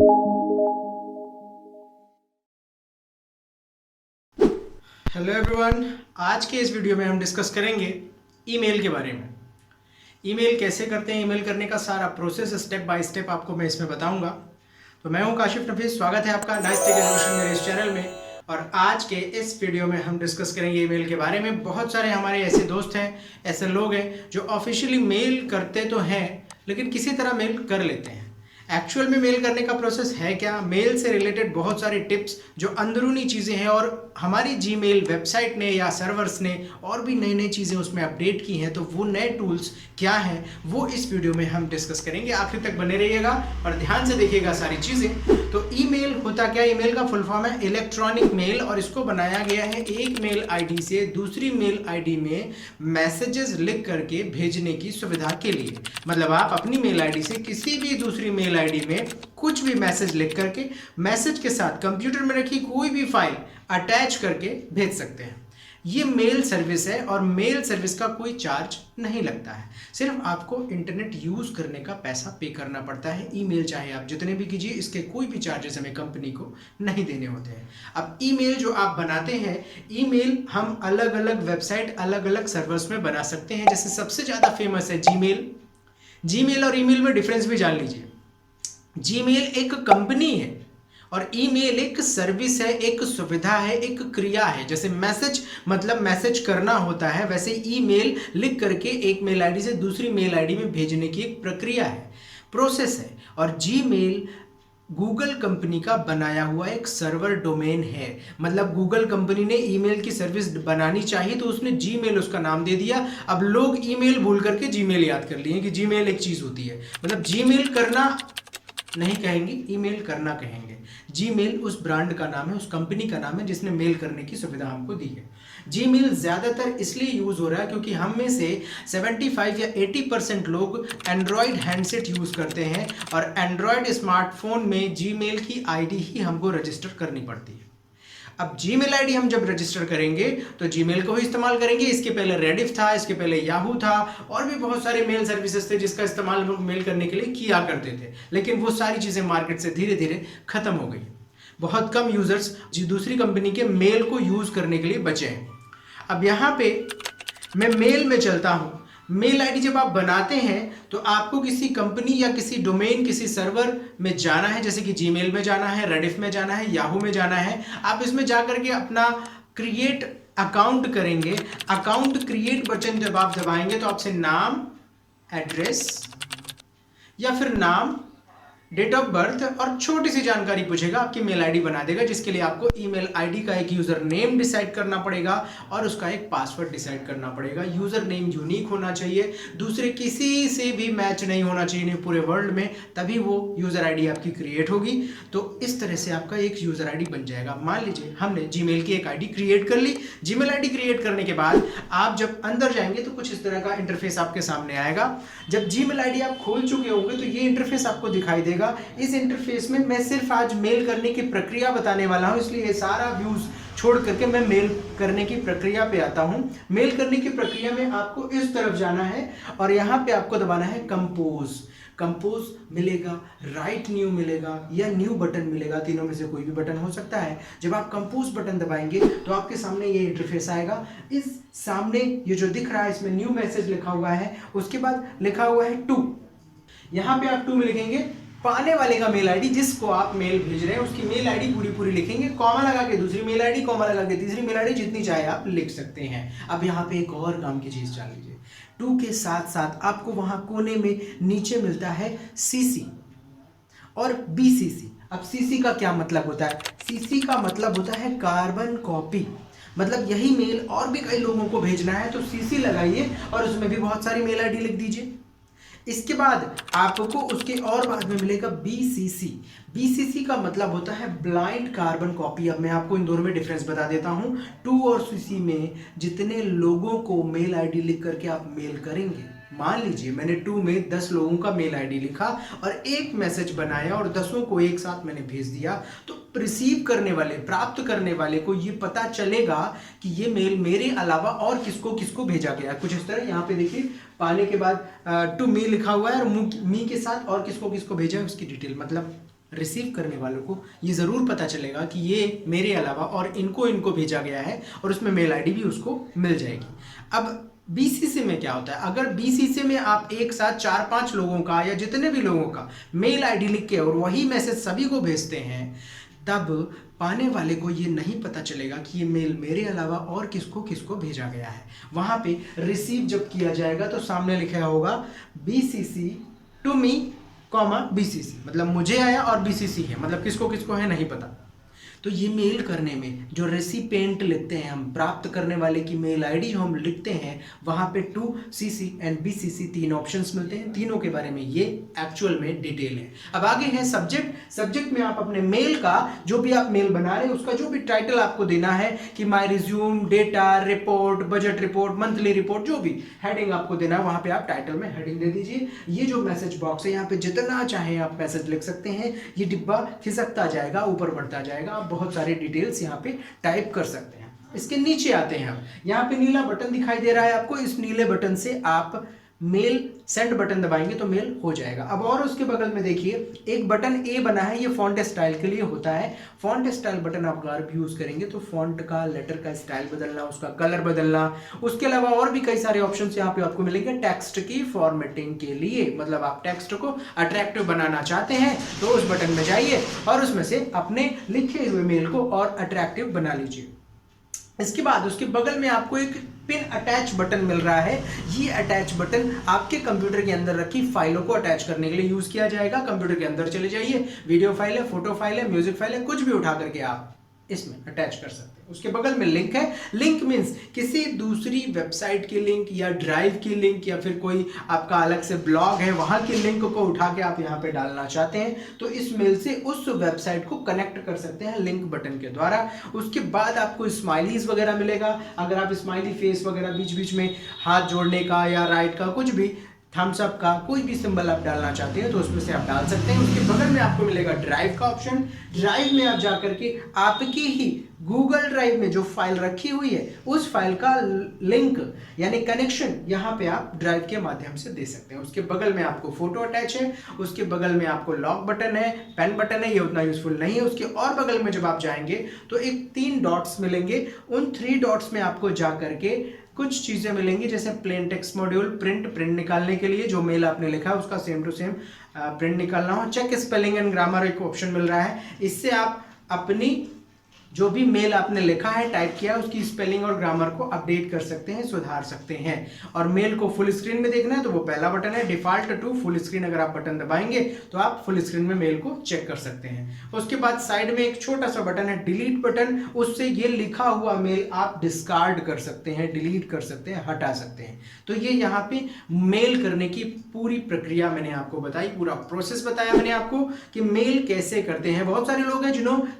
Hello everyone, आज के इस वीडियो में हम डिस्कस करेंगे ईमेल के बारे में। ईमेल कैसे करते हैं, ईमेल करने का सारा प्रोसेस स्टेप बाय स्टेप आपको मैं इसमें बताऊंगा। तो मैं हूं काशिफ नफीस, स्वागत है आपका नाइस टेक एजुकेशन मेरे इस चैनल में। और आज के इस वीडियो में हम डिस्कस करेंगे ईमेल के बारे में। बहुत सारे हमारे ऐसे दोस्त हैं, ऐसे लोग हैं जो ऑफिशियली मेल करते तो हैं लेकिन किसी तरह मेल कर लेते हैं। एक्चुअल में मेल करने का प्रोसेस है क्या, मेल से रिलेटेड बहुत सारे टिप्स जो अंदरूनी चीज़ें हैं और हमारी जीमेल वेबसाइट ने या सर्वर्स ने और भी नई नई चीज़ें उसमें अपडेट की हैं, तो वो नए टूल्स क्या हैं वो इस वीडियो में हम डिस्कस करेंगे। आखिर तक बने रहिएगा और ध्यान से देखिएगा सारी चीज़ें। तो ईमेल होता क्या, ईमेल का फुल फॉर्म है इलेक्ट्रॉनिक मेल, और इसको बनाया गया है एक मेल आईडी से दूसरी मेल आईडी में मैसेजेस लिख करके भेजने की सुविधा के लिए। मतलब आप अपनी मेल आईडी से किसी भी दूसरी मेल आईडी में कुछ भी मैसेज लिख करके मैसेज के साथ कंप्यूटर में रखी कोई भी फाइल अटैच करके भेज सकते हैं। ये मेल सर्विस है और मेल सर्विस का कोई चार्ज नहीं लगता है, सिर्फ आपको इंटरनेट यूज करने का पैसा पे करना पड़ता है। ईमेल चाहे आप जितने भी कीजिए, इसके कोई भी चार्जेस हमें कंपनी को नहीं देने होते हैं। अब ईमेल जो आप बनाते हैं, ईमेल हम अलग अलग वेबसाइट अलग अलग सर्वर्स में बना सकते हैं। जैसे सबसे ज़्यादा फेमस है जीमेल। जीमेल और ईमेल में डिफरेंस भी जान लीजिए। जीमेल एक कंपनी है और ईमेल एक सर्विस है, एक सुविधा है, एक क्रिया है। जैसे मैसेज मतलब मैसेज करना होता है, वैसे ईमेल लिख करके एक मेल आईडी से दूसरी मेल आईडी में भेजने की एक प्रक्रिया है, प्रोसेस है। और जीमेल गूगल कंपनी का बनाया हुआ एक सर्वर डोमेन है। मतलब गूगल कंपनी ने ईमेल की सर्विस बनानी चाहिए तो उसने जीमेल उसका नाम दे दिया। अब लोग ईमेल भूल करके जीमेल याद कर लिए कि जीमेल एक चीज़ होती है। मतलब जीमेल करना नहीं कहेंगे, ईमेल करना कहेंगे। जीमेल उस ब्रांड का नाम है, उस कंपनी का नाम है जिसने मेल करने की सुविधा हमको दी है। जीमेल ज़्यादातर इसलिए यूज़ हो रहा है क्योंकि हम में से 75 या 80% लोग एंड्रॉयड हैंडसेट यूज़ करते हैं और एंड्रॉयड स्मार्टफोन में जीमेल की आईडी ही हमको रजिस्टर करनी पड़ती है। अब जीमेल आईडी हम जब रजिस्टर करेंगे तो जीमेल को ही इस्तेमाल करेंगे। इसके पहले रेडिफ था, इसके पहले याहू था और भी बहुत सारे मेल सर्विसेज थे जिसका इस्तेमाल लोग मेल करने के लिए किया करते थे, लेकिन वो सारी चीज़ें मार्केट से धीरे धीरे खत्म हो गई। बहुत कम यूजर्स दूसरी कंपनी के मेल को यूज़ करने के लिए बचे हैं। अब यहाँ पे मैं मेल में चलता हूँ। मेल आईडी जब आप बनाते हैं तो आपको किसी कंपनी या किसी डोमेन, किसी सर्वर में जाना है। जैसे कि जीमेल में जाना है, रेडिफ में जाना है, याहू में जाना है। आप इसमें जा करके अपना क्रिएट अकाउंट करेंगे। अकाउंट क्रिएट बटन जब आप दबाएंगे तो आपसे नाम, एड्रेस या फिर नाम, डेट ऑफ बर्थ और छोटी सी जानकारी पूछेगा, आपकी मेल आईडी बना देगा, जिसके लिए आपको ईमेल आईडी का एक यूजर नेम डिसाइड करना पड़ेगा और उसका एक पासवर्ड डिसाइड करना पड़ेगा। यूजर नेम यूनिक होना चाहिए, दूसरे किसी से भी मैच नहीं होना चाहिए पूरे वर्ल्ड में, तभी वो यूजर आईडी आपकी क्रिएट होगी। तो इस तरह से आपका एक यूजर आईडी बन जाएगा। मान लीजिए हमने जीमेल की एक आईडी क्रिएट कर ली। जीमेल आईडी क्रिएट करने के बाद आप जब अंदर जाएंगे तो कुछ इस तरह का इंटरफेस आपके सामने आएगा। जब जीमेल आईडी आप खोल चुके होंगे तो ये इंटरफेस आपको दिखाई देगा। इस इंटरफेस में मैं सिर्फ आज मेल करने की प्रक्रिया बताने वाला हूं, इसलिए ये सारा व्यूज छोड़ करके मैं मेल करने की प्रक्रिया पे आता हूं। मेल करने की प्रक्रिया में आपको इस तरफ जाना है और यहां पे आपको दबाना है कंपोज। कंपोज मिलेगा, राइट न्यू मिलेगा या न्यू बटन मिलेगा, तीनों में से कोई भी बटन हो सकता है। जब आप कंपोज बटन दबाएंगे तो आपके सामने ये इंटरफेस आएगा। इस सामने ये जो दिख रहा है इसमें न्यू मैसेज लिखा हुआ है, उसके बाद लिखा हुआ है टू। यहाँ पे आप टू में लिखेंगे पाने वाले का मेल आईडी, जिसको आप मेल भेज रहे हैं उसकी मेल आईडी पूरी लिखेंगे। कॉमा लगा के दूसरी मेल आईडी, कॉमा लगा के तीसरी मेल आईडी, जितनी चाहे आप लिख सकते हैं। अब यहाँ पे एक और काम की चीज जान लीजिए। टू के साथ साथ आपको वहां कोने में नीचे मिलता है सीसी और बीसीसी। अब सीसी का क्या मतलब होता है? सीसी का मतलब होता है कार्बन कॉपी। मतलब यही मेल और भी कई लोगों को भेजना है तो सीसी लगाइए और उसमें भी बहुत सारी मेल आईडी लिख दीजिए। इसके बाद आपको उसके और बाद में मिलेगा बीसीसी। बीसीसी का मतलब होता है ब्लाइंड कार्बन कॉपी। अब मैं आपको इन दोनों में डिफरेंस बता देता हूं। टू और सीसी में जितने लोगों को मेल आईडी लिख करके आप मेल करेंगे, मान लीजिए मैंने टू में 10 लोगों का मेल आईडी लिखा और एक मैसेज बनाया और 10 को एक साथ मैंने भेज दिया, तो रिसीव करने वाले, प्राप्त करने वाले को ये पता चलेगा कि ये मेल मेरे अलावा और किसको किसको भेजा गया। कुछ इस तरह यहाँ पे देखिए, पाने के बाद टू मी लिखा हुआ है और मी के साथ और किसको किसको भेजा है उसकी डिटेल। मतलब रिसीव करने वालों को ये ज़रूर पता चलेगा कि ये मेरे अलावा और इनको भेजा गया है, और उसमें मेल आईडी भी उसको मिल जाएगी। अब बीसीसी में क्या होता है, अगर बीसीसी में आप एक साथ 4-5 लोगों का या जितने भी लोगों का मेल आईडी लिख के और वही मैसेज सभी को भेजते हैं, तब पाने वाले को ये नहीं पता चलेगा कि ये मेल मेरे अलावा और किसको किसको भेजा गया है। वहाँ पे रिसीव जब किया जाएगा तो सामने लिखा होगा BCC to me comma BCC, मतलब मुझे आया और बीसीसी है, मतलब किसको किसको है नहीं पता। तो ये मेल करने में जो रेसिपिएंट लिखते हैं हम, प्राप्त करने वाले की मेल आईडी जो हम लिखते हैं, वहाँ पे to CC and BCC 3 options मिलते हैं। तीनों के बारे में ये एक्चुअल में डिटेल है। अब आगे है सब्जेक्ट। सब्जेक्ट में आप अपने मेल का जो भी आप मेल बना रहे हैं उसका जो भी टाइटल आपको देना है कि my resume, data, report, budget report, monthly report, जो भी हेडिंग आपको देना है वहाँ पे आप टाइटल में हेडिंग दे दीजिए। ये जो मैसेज बॉक्स है यहाँ पे जितना चाहे आप मैसेज लिख सकते हैं। ये डिब्बा खिसकता जाएगा, ऊपर बढ़ता जाएगा, बहुत सारी डिटेल्स यहाँ पे टाइप कर सकते हैं। इसके नीचे आते हैं हम, यहाँ पे नीला बटन दिखाई दे रहा है आपको, इस नीले बटन से आप मेल सेंड बटन दबाएंगे तो मेल हो जाएगा। अब और उसके बगल में देखिए एक बटन ए बना है, ये फॉन्ट स्टाइल के लिए होता है। फॉन्ट स्टाइल बटन आप अगर यूज करेंगे तो फॉन्ट का, लेटर का स्टाइल बदलना, उसका कलर बदलना, उसके अलावा और भी कई सारे ऑप्शंस यहाँ पे आपको मिलेंगे टेक्स्ट की फॉर्मेटिंग के लिए। मतलब आप टेक्स्ट को अट्रैक्टिव बनाना चाहते हैं तो उस बटन में जाइए और उसमें से अपने लिखे हुए मेल को और अट्रैक्टिव बना लीजिए। इसके बाद उसके बगल में आपको एक पिन अटैच बटन मिल रहा है। ये अटैच बटन आपके कंप्यूटर के अंदर रखी फाइलों को अटैच करने के लिए यूज किया जाएगा। कंप्यूटर के अंदर चले जाइए, वीडियो फाइल है, फोटो फाइल है, म्यूजिक फाइल है, कुछ भी उठा करके आप इसमें अटैच कर सकते हैं। उसके बगल में लिंक है। लिंक मींस किसी दूसरी वेबसाइट की लिंक या ड्राइव की लिंक या फिर कोई आपका अलग से ब्लॉग है वहां की लिंक को उठा के आप यहाँ पे डालना चाहते हैं तो इस मेल से उस वेबसाइट को कनेक्ट कर सकते हैं लिंक बटन के द्वारा। उसके बाद आपको स्माइलीज वगैरह मिलेगा। अगर आप स्माइली फेस वगैरह बीच बीच में हाथ जोड़ने का या राइट का, कुछ भी थम्स अप का, कोई भी सिंबल आप डालना चाहते हैं तो उसमें से आप डाल सकते हैं। उसके बगल में आपको मिलेगा ड्राइव का ऑप्शन। ड्राइव में आप जाकर के आपकी ही गूगल ड्राइव में जो फाइल रखी हुई है उस फाइल का लिंक यानी कनेक्शन यहाँ पे आप ड्राइव के माध्यम से दे सकते हैं। उसके बगल में आपको फोटो अटैच है, उसके बगल में आपको लॉक बटन है, पेन बटन है, ये उतना यूजफुल नहीं है। उसके और बगल में जब आप जाएंगे तो एक 3 डॉट्स मिलेंगे। उन 3 डॉट्स में आपको जा करके कुछ चीजें मिलेंगी जैसे प्लेन टेक्स्ट मॉड्यूल, प्रिंट निकालने के लिए जो मेल आपने लिखा है उसका सेम टू सेम प्रिंट निकालना हो। चेक स्पेलिंग एंड ग्रामर एक ऑप्शन मिल रहा है। इससे आप अपनी जो भी मेल आपने लिखा है, टाइप किया, उसकी स्पेलिंग और ग्रामर को अपडेट कर सकते हैं, सुधार सकते हैं। और मेल को फुल स्क्रीन में देखना है तो वो पहला बटन है, डिफॉल्ट टू फुल स्क्रीन। अगर आप बटन दबाएंगे तो आप फुल स्क्रीन में मेल को चेक कर सकते हैं। उसके बाद साइड में एक छोटा सा बटन है डिलीट बटन, उससे ये लिखा हुआ मेल आप डिस्कार्ड कर सकते हैं, डिलीट कर सकते हैं, हटा सकते हैं। तो ये यहाँ पे मेल करने की पूरी प्रक्रिया मैंने आपको बताई, पूरा प्रोसेस बताया मैंने आपको कि मेल कैसे करते हैं। बहुत सारे लोग हैं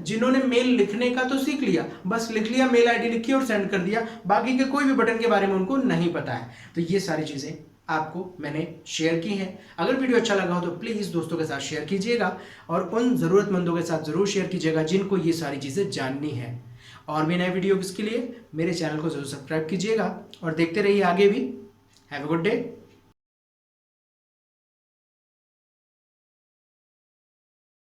जिन्होंने मेल लिखने का तो सीख लिया, बस लिख लिया, मेल आईडी लिखी और सेंड कर दिया, बाकी के कोई भी बटन के बारे में उनको नहीं पता है। तो ये सारी चीजें आपको मैंने शेयर की हैं। अगर वीडियो अच्छा लगा हो तो प्लीज दोस्तों के साथ शेयर कीजिएगा और उन जरूरतमंदों के साथ जरूर शेयर कीजिएगा जिनको ये सारी चीजें जाननी है। और भी नए वीडियो के लिए मेरे चैनल को जरूर सब्सक्राइब कीजिएगा और देखते रहिए आगे भी। Have a good day.